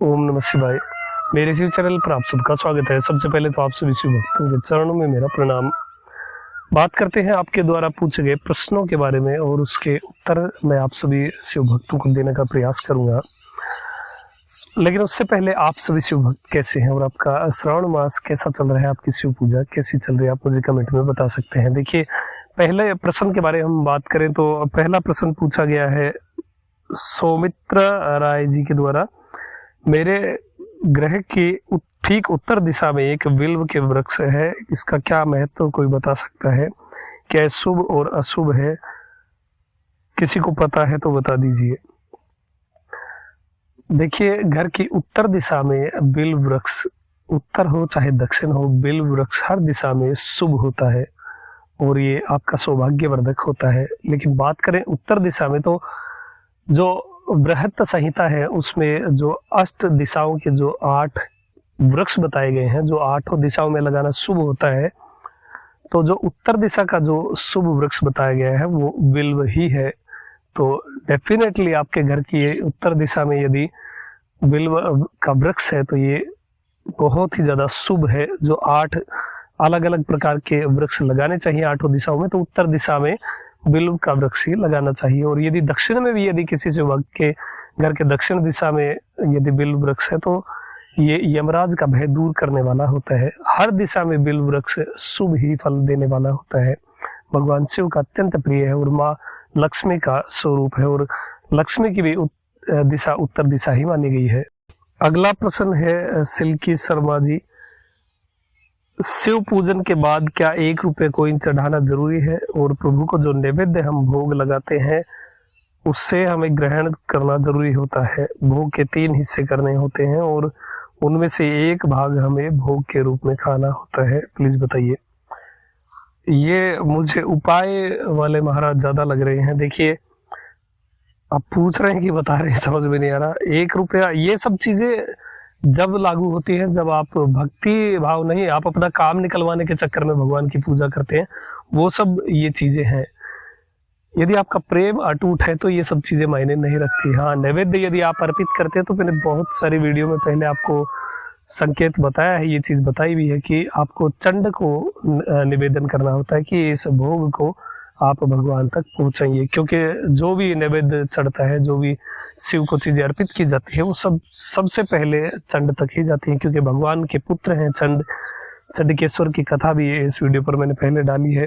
ओम नमः शिवाय। मेरे शिव चैनल पर आप सबका स्वागत है। सबसे पहले तो आप सभी शिव भक्तों के चरणों में मेरा प्रणाम। बात करते हैं आपके द्वारा पूछे गए प्रश्नों के बारे में और उसके उत्तर मैं आप सभी शिव भक्तों को देने का प्रयास करूंगा। लेकिन उससे पहले आप सभी शिव भक्त कैसे हैं और आपका श्रावण मास कैसा चल रहा है, आपकी शिव पूजा कैसी चल रही है, आप मुझे कमेंट में बता सकते हैं। देखिए, पहले प्रश्न के बारे में हम बात करें तो पहला प्रश्न पूछा गया है सौमित्र राय जी के द्वारा। मेरे ग्रह की ठीक उत्तर दिशा में एक बिल्व के वृक्ष है, इसका क्या महत्व कोई बता सकता है? क्या शुभ और अशुभ है? किसी को पता है तो बता दीजिए। देखिए, घर की उत्तर दिशा में बिल्व वृक्ष, उत्तर हो चाहे दक्षिण हो, बिल्व वृक्ष हर दिशा में शुभ होता है और ये आपका सौभाग्यवर्धक होता है। लेकिन बात करें उत्तर दिशा में तो जो बृहत संहिता है उसमें जो अष्ट दिशाओं के जो 8 वृक्ष बताए गए हैं, जो 8 दिशाओं में लगाना शुभ होता है, तो जो उत्तर दिशा का जो शुभ वृक्ष बताया गया है वो बिल्व ही है। तो डेफिनेटली आपके घर की उत्तर दिशा में यदि बिल्व का वृक्ष है तो ये बहुत ही ज्यादा शुभ है। जो 8 अलग अलग प्रकार के वृक्ष लगाने चाहिए 8 दिशाओं में, तो उत्तर दिशा में बिल्व का वृक्ष ही लगाना चाहिए। और यदि दक्षिण में भी यदि किसी से भक्त के घर के दक्षिण दिशा में यदि बिल्व वृक्ष है तो ये यमराज का भय दूर करने वाला होता है। हर दिशा में बिल्व वृक्ष शुभ ही फल देने वाला होता है। भगवान शिव का अत्यंत प्रिय है और माँ लक्ष्मी का स्वरूप है और लक्ष्मी की भी दिशा उत्तर दिशा ही मानी गई है। अगला प्रश्न है सिल्की शर्मा जी। शिव पूजन के बाद क्या 1 रुपये कॉइन चढ़ाना जरूरी है? और प्रभु को जो नैवेद्य हम भोग लगाते हैं उससे हमें ग्रहण करना जरूरी होता है। भोग के 3 हिस्से करने होते हैं और उनमें से एक भाग हमें भोग के रूप में खाना होता है। प्लीज बताइए। ये मुझे उपाय वाले महाराज ज्यादा लग रहे हैं। देखिए, आप पूछ रहे हैं कि बता रहे हैं, समझ में नहीं आ रहा। 1 रुपया, ये सब चीजें जब लागू होती है जब आप भक्ति भाव नहीं, आप अपना काम निकलवाने के चक्कर में भगवान की पूजा करते हैं, वो सब ये चीजें हैं। यदि आपका प्रेम अटूट है तो ये सब चीजें मायने नहीं रखती। हाँ, नैवेद्य यदि आप अर्पित करते हैं तो मैंने बहुत सारी वीडियो में पहले आपको संकेत बताया है, ये चीज बताई भी है कि आपको चंड को निवेदन करना होता है कि इस भोग को आप भगवान तक पहुंचाइए। क्योंकि जो भी नैवेद्य चढ़ता है, जो भी शिव को चीजें अर्पित की जाती है, वो सबसे पहले चंड तक ही जाती है। क्योंकि भगवान के पुत्र हैं चंड, चंडिकेश्वर की कथा भी इस वीडियो पर मैंने पहले डाली है।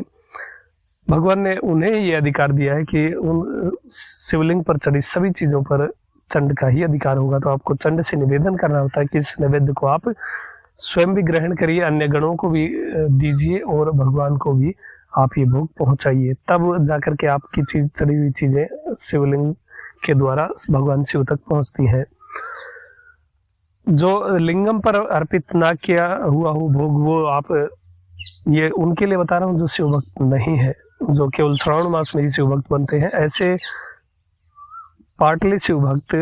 भगवान ने उन्हें ये अधिकार दिया है कि उन शिवलिंग पर चढ़ी सभी चीजों पर चंड का ही अधिकार होगा। तो आपको चंड से निवेदन करना होता है कि इस नैवेद्य को आप स्वयं भी ग्रहण करिए, अन्य गणों को भी दीजिए और भगवान को भी आप ये भोग पहुंचाइए। तब जाकर के आपकी चढ़ी हुई चीजें शिवलिंग के द्वारा भगवान शिव तक पहुंचती हैं। जो लिंगम पर अर्पित ना किया हुआ हो भोग, वो आप, ये उनके लिए बता रहा हूँ जो शिव भक्त नहीं है, जो केवल श्रावण मास में ही शिव भक्त बनते हैं। ऐसे पाटली शिव भक्त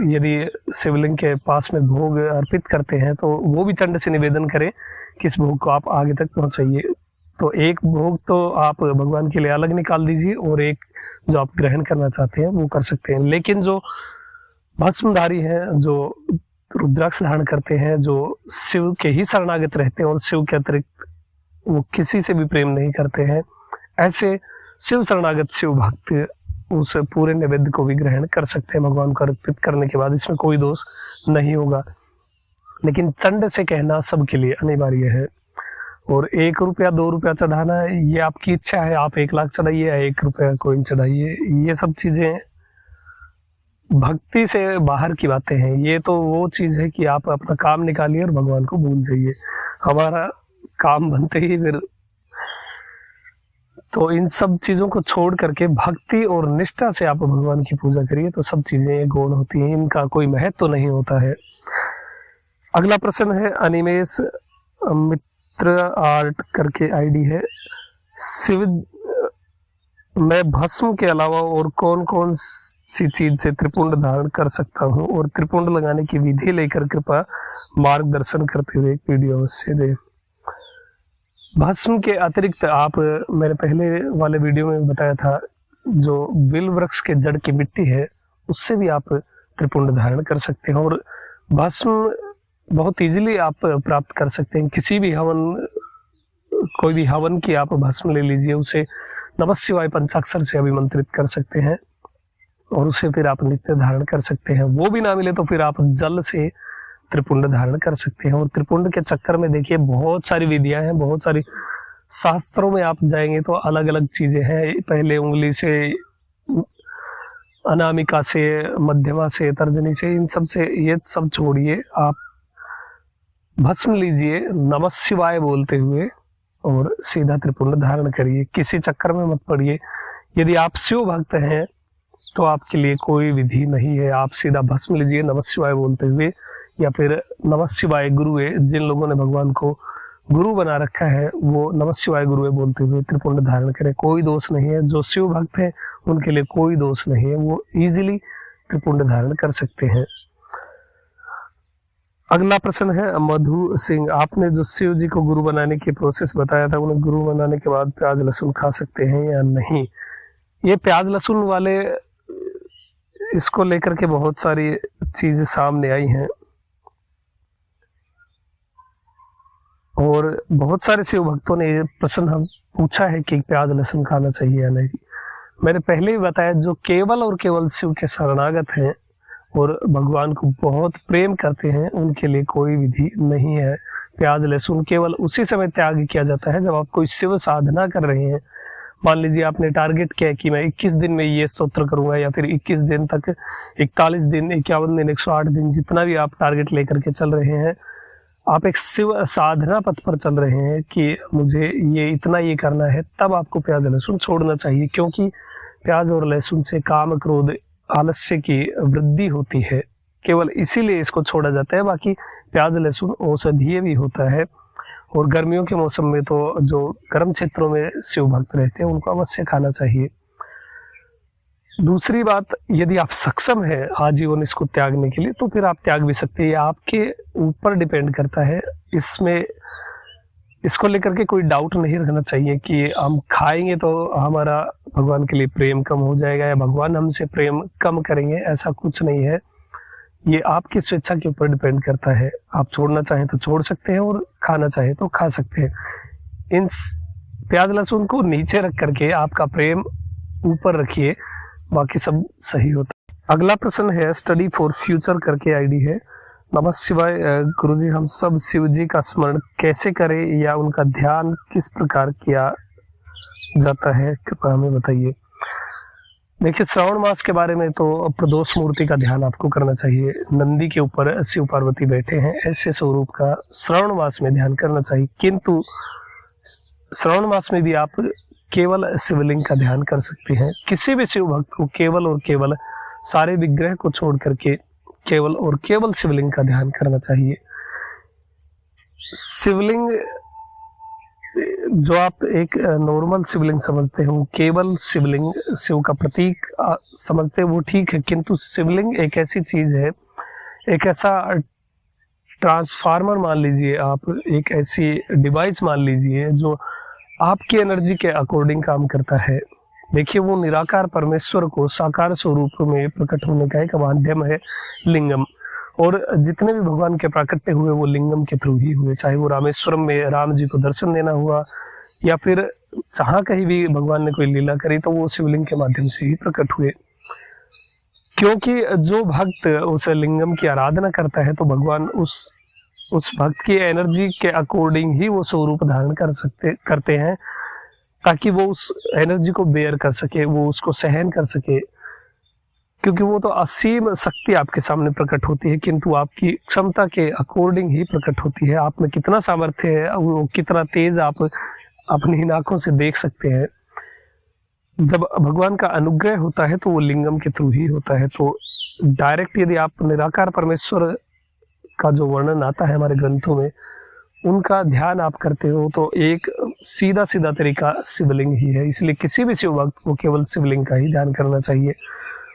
यदि शिवलिंग के पास में भोग अर्पित करते हैं तो वो भी चंड से निवेदन करें कि इस भोग को आप आगे तक पहुंचाइए। तो एक भोग तो आप भगवान के लिए अलग निकाल दीजिए और एक जो आप ग्रहण करना चाहते हैं वो कर सकते हैं। लेकिन जो भस्मधारी हैं, जो रुद्राक्ष धारण करते हैं, जो शिव के ही शरणागत रहते हैं और शिव के अतिरिक्त वो किसी से भी प्रेम नहीं करते हैं, ऐसे शिव शरणागत शिव भक्त उस पूरे नैवेद्य को भी ग्रहण कर सकते हैं भगवान को अर्पित करने के बाद। इसमें कोई दोष नहीं होगा। लेकिन चंड से कहना सबके लिए अनिवार्य है। और 1 रुपया 2 रुपया चढ़ाना ये आपकी इच्छा है, आप 1 लाख चढ़ाइए या 1 रुपया कॉइन चढ़ाइए, ये सब चीजें भक्ति से बाहर की बातें हैं। ये तो वो चीज है कि आप अपना काम निकालिए और भगवान को भूल जाइए। हमारा काम बनते ही फिर, तो इन सब चीजों को छोड़ करके भक्ति और निष्ठा से आप भगवान की पूजा करिए तो सब चीजें गौण होती हैं, इनका कोई महत्व तो नहीं होता है। अगला प्रश्न है अनिमेश मित्र आर्ट करके आईडी है। शिव मैं भस्म के अलावा और कौन कौन सी चीज से त्रिपुंड धारण कर सकता हूँ और त्रिपुंड लगाने की विधि लेकर कृपया मार्गदर्शन करते हुए एक वीडियो अवश्य दें। भस्म के अतिरिक्त आप, मैंने पहले वाले वीडियो में बताया था, जो बिल वृक्ष के जड़ की मिट्टी है उससे भी आप त्रिपुंड धारण कर सकते हैं। और भस्म बहुत इजीली आप प्राप्त कर सकते हैं। किसी भी हवन, कोई भी हवन की आप भस्म ले लीजिए, उसे नमः शिवाय पंचाक्षर से अभिमंत्रित कर सकते हैं और उसे फिर आप नित्य धारण कर सकते हैं। वो भी ना मिले तो फिर आप जल से त्रिपुंड धारण कर सकते हैं। और त्रिपुंड के चक्कर में देखिए बहुत सारी विधियां हैं, बहुत सारी शास्त्रों में आप जाएंगे तो अलग अलग चीजें हैं। पहले उंगली से, अनामिका से, मध्यमा से, तर्जनी से, इन सब से ये सब छोड़िए, आप भस्म लीजिए नमः शिवाय बोलते हुए और सीधा त्रिपुंड धारण करिए। किसी चक्कर में मत पड़िए। यदि आप शिव भक्त हैं तो आपके लिए कोई विधि नहीं है। आप सीधा भस्म लीजिए नमः शिवाय बोलते हुए, या फिर नमः शिवाय गुरुवे, जिन लोगों ने भगवान को गुरु बना रखा है वो नमः शिवाय गुरुवे बोलते हुए त्रिपुंड धारण करें। कोई दोष नहीं है। जो शिव भक्त है उनके लिए कोई दोष नहीं है, वो इजीली त्रिपुंड धारण कर सकते हैं। अगला प्रश्न है मधु सिंह, आपने जो शिव जी को गुरु बनाने की प्रोसेस बताया था, उन्हें गुरु बनाने के बाद प्याज लहसुन खा सकते हैं या नहीं? ये प्याज लहसुन वाले, इसको लेकर के बहुत सारी चीजें सामने आई हैं और बहुत सारे शिव भक्तों ने ये प्रश्न हम पूछा है कि प्याज लहसुन खाना चाहिए या नहीं। मैंने पहले ही बताया, जो केवल और केवल शिव के शरणागत हैं और भगवान को बहुत प्रेम करते हैं, उनके लिए कोई विधि नहीं है। प्याज लहसुन केवल उसी समय त्याग किया जाता है जब आप कोई शिव साधना कर रहे हैं। मान लीजिए आपने टारगेट किया है कि मैं 21 दिन में ये स्तोत्र करूंगा, या फिर 21 दिन तक, 41 दिन, 51 दिन, 108 दिन, जितना भी आप टारगेट लेकर के चल रहे हैं, आप एक शिव साधना पथ पर चल रहे हैं कि मुझे ये इतना ये करना है, तब आपको प्याज लहसुन छोड़ना चाहिए। क्योंकि प्याज और लहसुन से काम, क्रोध, आलस्य की वृद्धि होती है, केवल इसीलिए इसको छोड़ा जाता है। बाकी प्याज लहसुन औषधीय भी होता है और गर्मियों के मौसम में तो जो गर्म क्षेत्रों में शिव भक्त रहते हैं उनको अवश्य खाना चाहिए। दूसरी बात, यदि आप सक्षम हैं आजीवन इसको त्यागने के लिए तो फिर आप त्याग भी सकते हैं। आपके ऊपर डिपेंड करता है। इसमें इसको लेकर के कोई डाउट नहीं रखना चाहिए कि हम खाएंगे तो हमारा भगवान के लिए प्रेम कम हो जाएगा या भगवान हमसे प्रेम कम करेंगे, ऐसा कुछ नहीं है। ये आपकी स्वेच्छा के ऊपर डिपेंड करता है। आप छोड़ना चाहें तो छोड़ सकते हैं और खाना चाहें तो खा सकते हैं। इन प्याज लहसुन को नीचे रख करके आपका प्रेम ऊपर रखिए, बाकी सब सही होता है। अगला प्रश्न है स्टडी फॉर फ्यूचर करके आईडी है। नमः शिवाय गुरुजी, हम सब शिव जी का स्मरण कैसे करें या उनका ध्यान किस प्रकार किया जाता है, कृपया हमें बताइए। देखिए, श्रावण मास के बारे में तो प्रदोष मूर्ति का ध्यान आपको करना चाहिए। नंदी के ऊपर शिव पार्वती बैठे हैं, ऐसे स्वरूप का श्रावण मास में ध्यान करना चाहिए। किंतु श्रावण मास में भी आप केवल शिवलिंग का ध्यान कर सकते हैं। किसी भी शिव भक्त को केवल और केवल सारे विग्रह को छोड़ करके केवल और केवल शिवलिंग का ध्यान करना चाहिए। शिवलिंग जो आप एक नॉर्मल शिवलिंग समझते हो, केवल शिवलिंग शिव का प्रतीक समझते हो, वो ठीक है। किंतु शिवलिंग एक ऐसी चीज है, एक ऐसा ट्रांसफार्मर मान लीजिए आप, एक ऐसी डिवाइस मान लीजिए जो आपकी एनर्जी के अकॉर्डिंग काम करता है। देखिए, वो निराकार परमेश्वर को साकार स्वरूप में प्रकट होने का एक माध्यम है लिंगम। और जितने भी भगवान के प्राकट्य हुए वो लिंगम के थ्रू ही हुए, चाहे वो रामेश्वरम में राम जी को दर्शन देना हुआ या फिर जहां कहीं भी भगवान ने कोई लीला करी तो वो शिवलिंग के माध्यम से ही प्रकट हुए। क्योंकि जो भक्त उस लिंगम की आराधना करता है तो भगवान उस भक्त की एनर्जी के अकॉर्डिंग ही वो स्वरूप धारण करते हैं, ताकि वो उस एनर्जी को बेयर कर सके, वो उसको सहन कर सके। क्योंकि वो तो असीम शक्ति आपके सामने प्रकट होती है, किंतु आपकी क्षमता के अकॉर्डिंग ही प्रकट होती है। आप में कितना सामर्थ्य है, वो कितना तेज आप अपनी आंखों से देख सकते हैं। जब भगवान का अनुग्रह होता है तो वो लिंगम के थ्रू ही होता है। तो डायरेक्ट यदि आप निराकार परमेश्वर का जो वर्णन आता है हमारे ग्रंथों में, उनका ध्यान आप करते हो तो एक सीधा सीधा तरीका शिवलिंग ही है। इसलिए किसी भी शिव भक्त को केवल शिवलिंग का ही ध्यान करना चाहिए।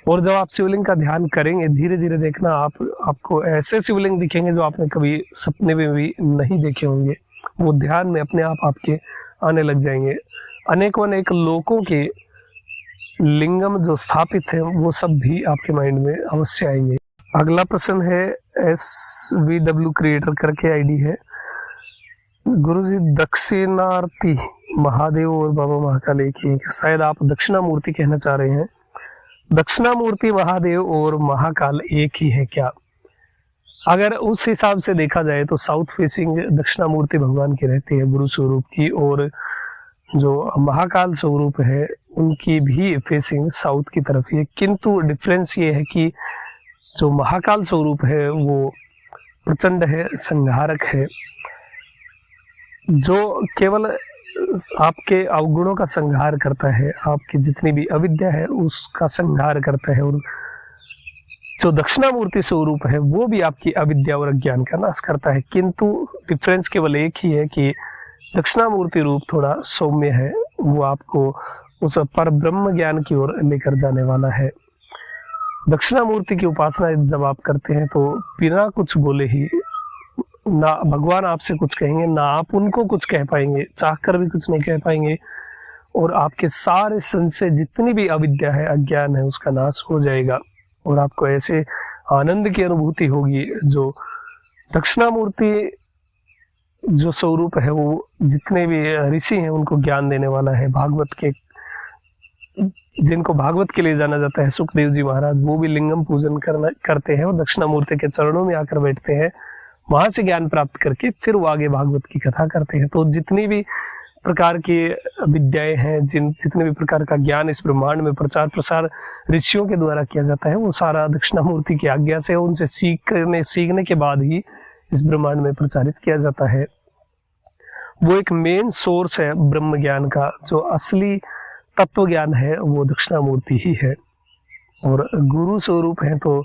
और जब आप शिवलिंग का ध्यान करेंगे, धीरे धीरे देखना आपको ऐसे शिवलिंग दिखेंगे जो आपने कभी सपने में भी नहीं देखे होंगे। वो ध्यान में अपने आप आपके आने लग जाएंगे। अनेकों अनेक लोकों के लिंगम जो स्थापित है वो सब भी आपके माइंड में अवश्य आएंगे। अगला प्रश्न है SVW क्रिएटर करके आईडी है। गुरुजी दक्षिणार्थी महादेव और बाबा महाकाल एक ही है क्या? शायद आप दक्षिणामूर्ति कहना चाह रहे हैं। दक्षिणामूर्ति महादेव और महाकाल एक ही है क्या? अगर उस हिसाब से देखा जाए तो साउथ फेसिंग दक्षिणामूर्ति भगवान की रहती है गुरु स्वरूप की, और जो महाकाल स्वरूप है उनकी भी फेसिंग साउथ की तरफ ही है। किंतु डिफरेंस ये है कि जो महाकाल स्वरूप है वो प्रचंड है, संहारक है, जो केवल आपके अवगुणों का संहार करता है, आपकी जितनी भी अविद्या है उसका संहार करता है। और जो दक्षिणामूर्ति स्वरूप है वो भी आपकी अविद्या और अज्ञान का नाश करता है। किंतु डिफरेंस केवल एक ही है कि दक्षिणामूर्ति रूप थोड़ा सौम्य है, वो आपको उस पर ब्रह्म ज्ञान की ओर लेकर जाने वाला है। दक्षिणामूर्ति की उपासना जब आप करते हैं तो बिना कुछ बोले ही ना भगवान आपसे कुछ कहेंगे, ना आप उनको कुछ कह पाएंगे, चाहकर भी कुछ नहीं कह पाएंगे, और आपके सारे संशय जितनी भी अविद्या है, अज्ञान है, उसका नाश हो जाएगा और आपको ऐसे आनंद की अनुभूति होगी। जो दक्षिणामूर्ति जो स्वरूप है वो जितने भी ऋषि हैं उनको ज्ञान देने वाला है। भागवत के जिनको भागवत के लिए जाना जाता है, सुखदेव जी महाराज, वो भी लिंगम पूजन करते हैं और दक्षिणामूर्ति के चरणों में आकर बैठते हैं, वहां से ज्ञान प्राप्त करके फिर वो आगे भागवत की कथा करते हैं। तो जितनी भी प्रकार की विद्याएं हैं, जितने भी प्रकार का ज्ञान इस ब्रह्मांड में प्रचार प्रसार ऋषियों के द्वारा किया जाता है, वो सारा दक्षिणामूर्ति की आज्ञा से, उनसे सीखने के बाद ही इस ब्रह्मांड में प्रचारित किया जाता है। वो एक मेन सोर्स है ब्रह्म ज्ञान का, जो असली तत्व ज्ञान है वो दक्षिणामूर्ति ही है। और गुरु स्वरूप है तो,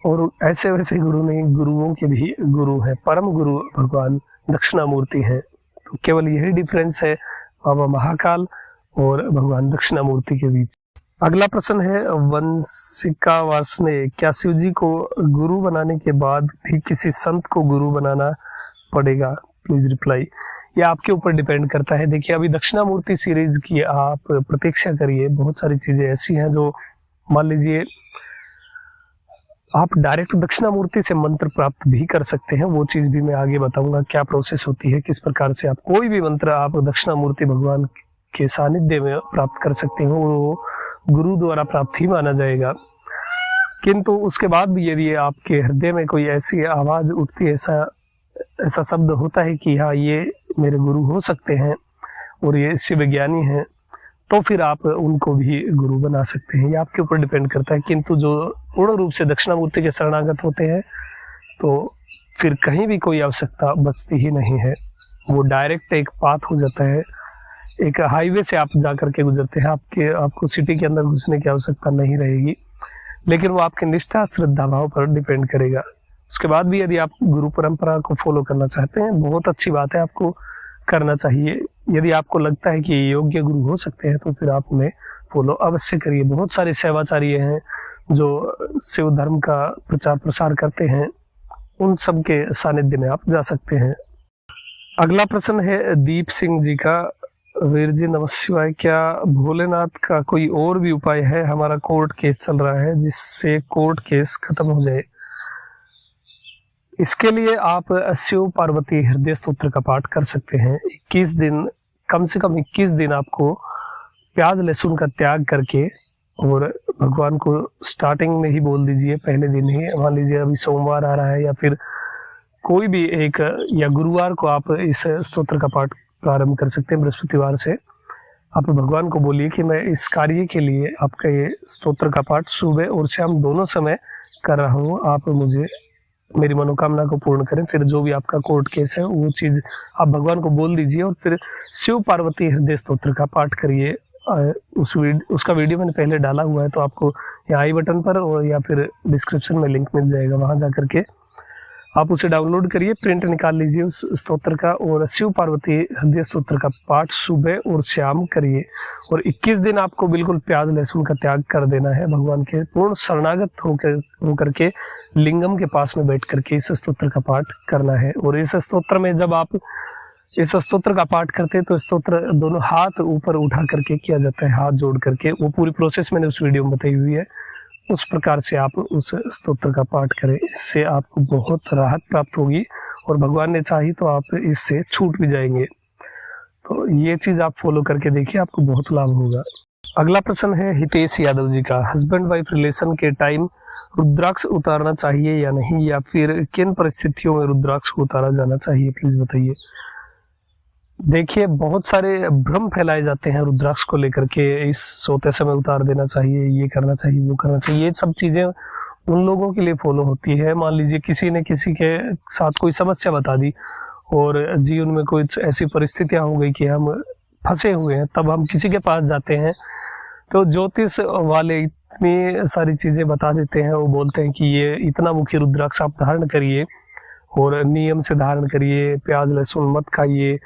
और ऐसे वैसे गुरु नहीं, गुरुओं के भी गुरु है, परम गुरु भगवान दक्षिणामूर्ति है। तो केवल यही डिफरेंस है बाबा महाकाल और भगवान दक्षिणामूर्ति के बीच। अगला प्रश्न है वंशिका वासने, क्या शिव जी को गुरु बनाने के बाद भी किसी संत को गुरु बनाना पड़ेगा? Please reply. ये आपके ऊपर डिपेंड करता है। देखिए, अभी दक्षिणामूर्ति सीरीज की आप प्रतीक्षा करिए, बहुत सारी चीजें ऐसी हैं जो, मान लीजिए आप डायरेक्ट दक्षिणामूर्ति से मंत्र प्राप्त भी कर सकते हैं, वो चीज भी मैं आगे बताऊंगा क्या प्रोसेस होती है, किस प्रकार से आप कोई भी मंत्र आप दक्षिणामूर्ति भगवान के सानिध्य में प्राप्त कर सकते हो, वो गुरु द्वारा प्राप्त ही माना जाएगा। किंतु उसके बाद भी यदि आपके हृदय में कोई ऐसी आवाज उठती है, ऐसा शब्द होता है कि हाँ ये मेरे गुरु हो सकते हैं और ये शिव ज्ञानी हैं, तो फिर आप उनको भी गुरु बना सकते हैं। ये आपके ऊपर डिपेंड करता है। किंतु जो पूर्ण रूप से दक्षिणामूर्ति के शरणागत होते हैं तो फिर कहीं भी कोई आवश्यकता बचती ही नहीं है, वो डायरेक्ट एक पाथ हो जाता है, एक हाईवे से आप जा करके गुजरते हैं, आपको सिटी के अंदर घुसने की आवश्यकता नहीं रहेगी। लेकिन वो आपके निष्ठा श्रद्धा भाव पर डिपेंड करेगा। उसके बाद भी यदि आप गुरु परंपरा को फॉलो करना चाहते हैं, बहुत अच्छी बात है, आपको करना चाहिए। यदि आपको लगता है कि योग्य गुरु हो सकते हैं तो फिर आप उन्हें फॉलो अवश्य करिए। बहुत सारे सेवाचार्य हैं जो शिव धर्म का प्रचार प्रसार करते हैं, उन सब के सानिध्य में आप जा सकते हैं। अगला प्रश्न है दीप सिंह जी का। वीर जी नमः शिवाय, क्या भोलेनाथ का कोई और भी उपाय है? हमारा कोर्ट केस चल रहा है, जिससे कोर्ट केस खत्म हो जाए। इसके लिए आप शिव पार्वती हृदय स्तोत्र का पाठ कर सकते हैं। 21 दिन, कम से कम 21 दिन आपको प्याज लहसुन का त्याग करके, और भगवान को स्टार्टिंग में ही बोल दीजिए, पहले दिन ही, मान लीजिए अभी सोमवार आ रहा है या फिर कोई भी एक, या गुरुवार को आप इस स्तोत्र का पाठ प्रारंभ कर सकते हैं। बृहस्पतिवार से आप भगवान को बोलिए कि मैं इस कार्य के लिए आपका ये स्तोत्र का पाठ सुबह और शाम दोनों समय कर रहा हूँ, आप मुझे मेरी मनोकामना को पूर्ण करें। फिर जो भी आपका कोर्ट केस है वो चीज आप भगवान को बोल दीजिए और फिर शिव पार्वती हृदय स्तोत्र का पाठ करिए। उसका वीडियो मैंने पहले डाला हुआ है, तो आपको यहाँ आई बटन पर और या फिर डिस्क्रिप्शन में लिंक मिल जाएगा, वहां जा करके आप उसे डाउनलोड करिए, प्रिंट निकाल लीजिए उस स्तोत्र का, और शिव पार्वती हृदय स्तोत्र का पाठ सुबह और शाम करिए। और 21 दिन आपको बिल्कुल प्याज लहसुन का त्याग कर देना है, भगवान के पूर्ण शरणागत होकर के लिंगम के पास में बैठ करके इस स्तोत्र का पाठ करना है। और इस स्तोत्र में जब आप इस स्तोत्र का पाठ करते हैं तो स्तोत्र दोनों हाथ ऊपर उठा करके किया जाता है, हाथ जोड़ करके। वो पूरी प्रोसेस मैंने उस वीडियो में बताई हुई है, उस प्रकार से आप उस स्तोत्र का पाठ करें। इससे आपको बहुत राहत प्राप्त होगी और भगवान ने चाही तो आप इससे छूट भी जाएंगे। तो ये चीज आप फॉलो करके देखिए, आपको बहुत लाभ होगा। अगला प्रश्न है हितेश यादव जी का, हस्बैंड वाइफ रिलेशन के टाइम रुद्राक्ष उतारना चाहिए या नहीं, या फिर किन परिस्थितियों में रुद्राक्ष को उतारा जाना चाहिए, प्लीज बताइए। देखिए, बहुत सारे भ्रम फैलाए जाते हैं रुद्राक्ष को लेकर के, इस सोते समय उतार देना चाहिए, ये करना चाहिए, वो करना चाहिए। ये सब चीजें उन लोगों के लिए फॉलो होती है। मान लीजिए किसी ने किसी के साथ कोई समस्या बता दी और जीवन में कुछ ऐसी परिस्थितियां हो गई कि हम फंसे हुए हैं, तब हम किसी के पास जाते हैं तो ज्योतिष वाले इतनी सारी चीजें बता देते हैं। वो बोलते हैं कि ये इतना मुखी रुद्राक्ष आप धारण करिए और नियम से धारण करिए, प्याज लहसुन मत खाइए,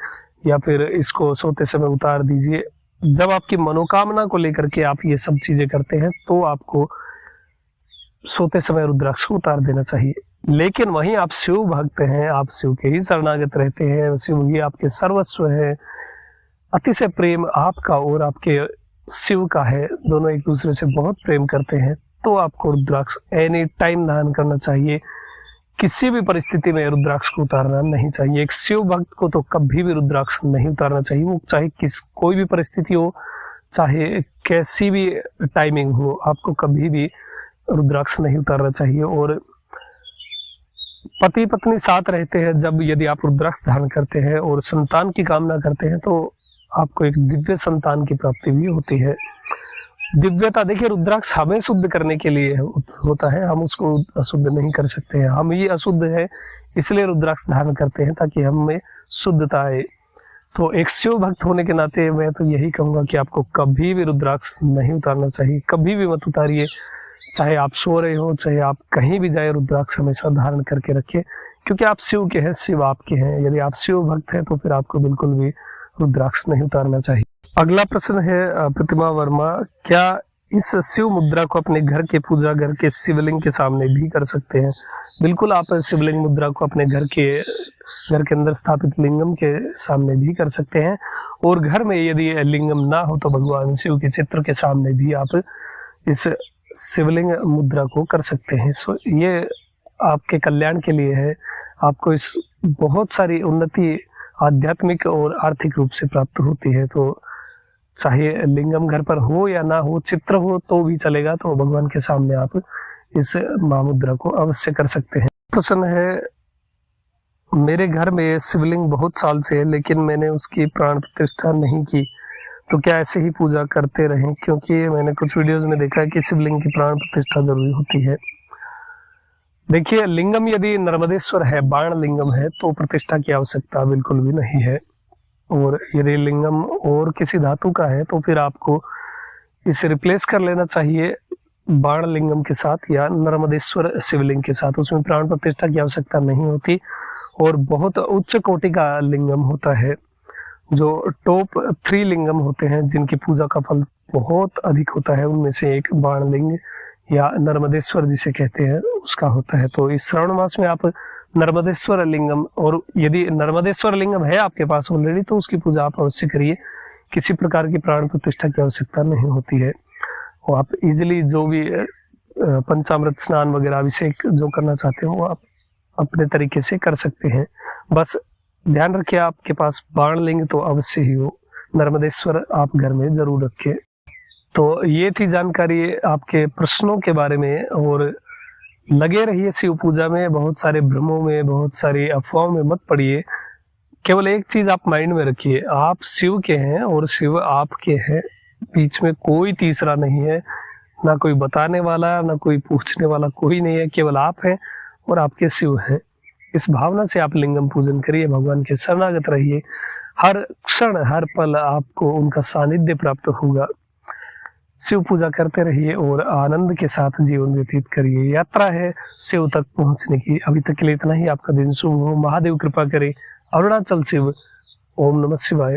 या फिर इसको सोते समय उतार दीजिए। जब आपकी मनोकामना को लेकर के आप ये सब चीजें करते हैं तो आपको सोते समय रुद्राक्ष को उतार देना चाहिए। लेकिन वहीं आप शिव भक्त हैं, आप शिव के ही शरणागत रहते हैं, शिव ही आपके सर्वस्व है, अतिशय प्रेम आपका और आपके शिव का है, दोनों एक दूसरे से बहुत प्रेम करते हैं, तो आपको रुद्राक्ष एनी टाइम धारण करना चाहिए। किसी भी परिस्थिति में रुद्राक्ष को उतारना नहीं चाहिए। एक शिव भक्त को तो कभी भी रुद्राक्ष नहीं उतारना चाहिए, वो चाहे कोई भी परिस्थिति हो, चाहे कैसी भी टाइमिंग हो, आपको कभी भी रुद्राक्ष नहीं उतारना चाहिए। और पति पत्नी साथ रहते हैं जब यदि आप रुद्राक्ष धारण करते हैं और संतान की कामना करते हैं तो आपको एक दिव्य संतान की प्राप्ति भी होती है। दिव्यता, देखिए रुद्राक्ष हमें शुद्ध करने के लिए होता है, हम उसको अशुद्ध नहीं कर सकते हैं। हम ही अशुद्ध है, इसलिए रुद्राक्ष धारण करते हैं ताकि हमें शुद्धता आए। तो एक शिव भक्त होने के नाते मैं तो यही कहूंगा कि आपको कभी भी रुद्राक्ष नहीं उतारना चाहिए, कभी भी मत उतारिए। चाहे आप सो रहे हो, चाहे आप कहीं भी जाए, रुद्राक्ष हमेशा धारण करके रखिए, क्योंकि आप शिव के हैं, शिव आपके हैं। यदि आप शिव भक्त हैं तो फिर आपको बिल्कुल भी रुद्राक्ष नहीं उतारना चाहिए। अगला प्रश्न है प्रतिमा वर्मा, क्या इस शिव मुद्रा को अपने घर के पूजा घर के शिवलिंग के सामने भी कर सकते हैं? बिल्कुल, आप शिवलिंग मुद्रा को अपने घर के अंदर स्थापित लिंगम के सामने भी कर सकते हैं। और घर में यदि लिंगम ना हो तो भगवान शिव के चित्र के सामने भी आप इस शिवलिंग मुद्रा को कर सकते हैं। ये आपके कल्याण के लिए है, आपको इस बहुत सारी उन्नति आध्यात्मिक और आर्थिक रूप से प्राप्त होती है। तो चाहे लिंगम घर पर हो या ना हो, चित्र हो तो भी चलेगा, तो भगवान के सामने आप इस महामुद्रा को अवश्य कर सकते हैं। प्रश्न है, मेरे घर में शिवलिंग बहुत साल से है लेकिन मैंने उसकी प्राण प्रतिष्ठा नहीं की, तो क्या ऐसे ही पूजा करते रहें? क्योंकि मैंने कुछ वीडियोस में देखा है कि शिवलिंग की प्राण प्रतिष्ठा जरूरी होती है। देखिए, लिंगम यदि नर्मदेश्वर है, बाण लिंगम है, तो प्रतिष्ठा की आवश्यकता बिल्कुल भी नहीं है। और यदि लिंगम और किसी धातु का है तो फिर आपको इसे रिप्लेस कर लेना चाहिए बाण लिंगम के साथ या नर्मदेश्वर शिवलिंग के साथ। उसमें प्राण प्रतिष्ठा की आवश्यकता नहीं होती। और बहुत उच्च कोटि का लिंगम होता है, जो टॉप 3 लिंगम होते हैं जिनकी पूजा का फल बहुत अधिक होता है, उनमें से एक बाण लिंग या नर्मदेश्वर जिसे कहते हैं उसका होता है। तो इस श्रावण मास में आप नर्मदेश्वर लिंगम, और यदि नर्मदेश्वर लिंगम है आपके पास ऑलरेडी तो उसकी पूजा आप अवश्य करिए। किसी प्रकार की प्राण प्रतिष्ठा की आवश्यकता नहीं होती है। और आप इजीली जो भी पंचामृत स्नान वगैरह अभिषेक जो करना चाहते हो वो आप अपने तरीके से कर सकते हैं। बस ध्यान रखिए आपके पास बाण लिंग तो अवश्य ही हो, नर्मदेश्वर आप घर में जरूर रखिए। तो ये थी जानकारी आपके प्रश्नों के बारे में। और लगे रहिए शिव पूजा में, बहुत सारे भ्रमों में, बहुत सारी अफवाहों में मत पड़िए। केवल एक चीज आप माइंड में रखिए, आप शिव के हैं और शिव आपके हैं, बीच में कोई तीसरा नहीं है, ना कोई बताने वाला, ना कोई पूछने वाला, कोई नहीं है, केवल आप हैं और आपके शिव हैं। इस भावना से आप लिंगम पूजन करिए, भगवान के शरणागत रहिए, हर क्षण हर पल आपको उनका सानिध्य प्राप्त होगा। शिव पूजा करते रहिए और आनंद के साथ जीवन व्यतीत करिए। यात्रा है शिव तक पहुंचने की। अभी तक के लिए इतना ही। आपका दिन शुभ हो, महादेव कृपा करे। अरुणाचल शिव। ओम नमः शिवाय।